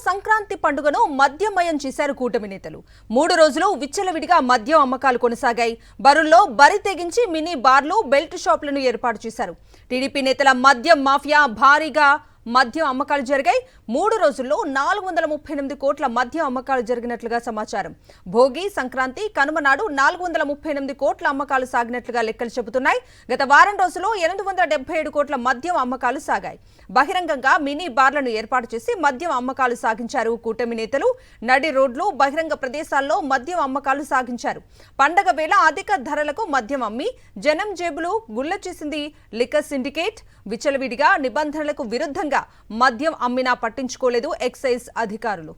సంక్రాంతి పండుగను మద్యమయం చేశారు కూటమి నేతలు. 3 రోజులు విచ్చలవిడిగా మద్యం అమ్మకాలు కొనసాగాయి. బరుల్లో బరి తెగించి మినీ బార్లు, బెల్ట్ షాపులను ఏర్పాటు చేశారు. టీడీపీ నేతల మద్యం మాఫియా భారీగా మద్యం అమ్మకాలు జరిగాయి. 3 రోజుల్లో 438 కోట్ల మద్యం అమ్మకాలు జరిగినట్లుగా సమాచారం. భోగి, సంక్రాంతి, కనుమ నాడు 438 కోట్ల అమ్మకాలు సాగినట్లుగా లెక్కలు చెబుతున్నాయి. గత వారం రోజుల్లో 877 కోట్ల మద్యం అమ్మకాలు సాగాయి. బహిరంగంగా మినీ బార్లను ఏర్పాటు చేసి మద్యం అమ్మకాలు సాగించారు కూటమి నేతలు. నడి రోడ్లు, బహిరంగ ప్రదేశాల్లో మద్యం అమ్మకాలు సాగించారు. పండగ వేళ అధిక ధరలకు మద్యం అమ్మి జనం జేబులు గుల్ల చేసింది లిక్కర్ సిండికేట్. విచ్చలవిడిగా నిబంధనలకు విరుద్ధంగా మద్యం అమ్మినా పట్టించుకోలేదు ఎక్సైజ్ అధికారులు.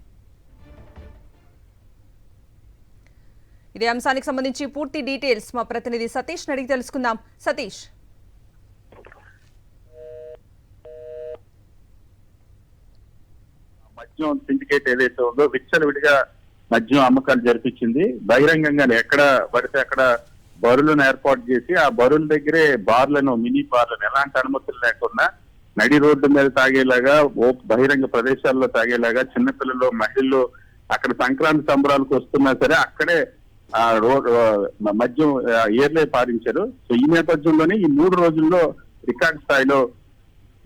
ఇదే అంశానికి సంబంధించి పూర్తి డీటెయిల్స్ మా ప్రతినిధి సతీష్ అడిగి తెలుసుకుందాం. సతీష్, మద్యం సిండికేట్ ఏదైతే ఉందో విచ్చలవిడిగా మద్యం అమ్మకాలు జరిపించింది. బహిరంగంగా ఎక్కడ పడితే అక్కడ బరులను ఏర్పాటు చేసి ఆ బరుల దగ్గరే బార్లను, మినీ బార్లను ఎలాంటి అనుమతులు లేకుండా నడి రోడ్డు మీద తాగేలాగా, బహిరంగ ప్రదేశాల్లో తాగేలాగా చిన్నపిల్లలు, మహిళలు అక్కడ సంక్రాంతి సంబరాలకు వస్తున్నా సరే అక్కడే మద్యం ఏర్లే పారించారు. సో ఈ నేపథ్యంలోనే ఈ 3 రోజుల్లో రికార్డు స్థాయిలో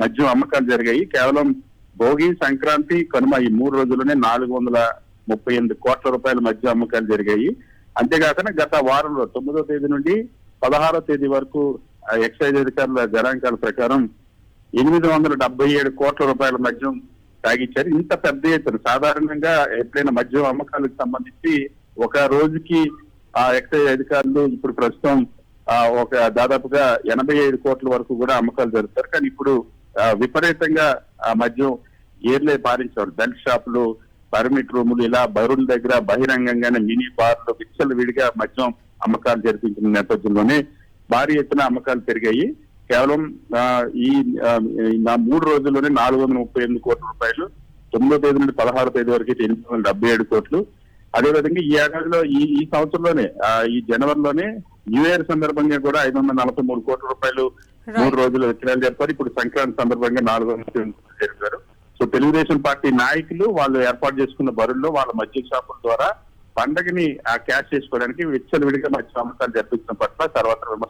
మద్యం అమ్మకాలు జరిగాయి. కేవలం భోగి, సంక్రాంతి, కనుమ ఈ 3 రోజుల్లోనే 438 కోట్ల రూపాయల మద్యం అమ్మకాలు జరిగాయి. అంతేకాకుండా గత వారంలో 9వ తేదీ నుండి 16వ తేదీ వరకు ఎక్సైజ్ అధికారుల గణాంకాల ప్రకారం 877 కోట్ల రూపాయల మద్యం తాగించారు. ఇంత పెద్ద ఎత్తున సాధారణంగా ఎప్పుడైనా మద్యం అమ్మకాలకు సంబంధించి ఒక రోజుకి ఆ ఎక్సైజ్ అధికారులు ఇప్పుడు ప్రస్తుతం ఒక దాదాపుగా 85 కోట్ల వరకు కూడా అమ్మకాలు జరుగుతారు. కానీ ఇప్పుడు విపరీతంగా ఆ మద్యం ఏర్లే పారించారు. బెల్ట్ షాపులు, పర్మిట్ రూములు, ఇలా బరుల దగ్గర బహిరంగంగానే మినీ బార్లు విచ్చలవిడిగా మద్యం అమ్మకాలు జరిపించిన నేపథ్యంలోనే భారీ ఎత్తున అమ్మకాలు పెరిగాయి. కేవలం ఈ 3 రోజుల్లోనే 438 కోట్ల రూపాయలు, 9వ తేదీ నుండి 16వ తేదీ వరకు 877 కోట్లు. అదేవిధంగా ఈ ఏడాదిలో ఈ సంవత్సరంలోనే ఈ జనవరిలోనే న్యూ ఇయర్ సందర్భంగా కూడా 543 కోట్ల రూపాయలు 3 రోజులు విక్రయాలు జరిపారు. ఇప్పుడు సంక్రాంతి సందర్భంగా 438 కోట్లు జరిపారు. సో తెలుగుదేశం పార్టీ నాయకులు వాళ్ళు ఏర్పాటు చేసుకున్న బరుల్లో వాళ్ళ మద్యం షాపుల ద్వారా పండగని క్యాష్ చేసుకోవడానికి విచ్చలవిడిగా మద్యం అమ్మకాలు జరిపించడం పట్ల సర్వత్రా విమర్శలు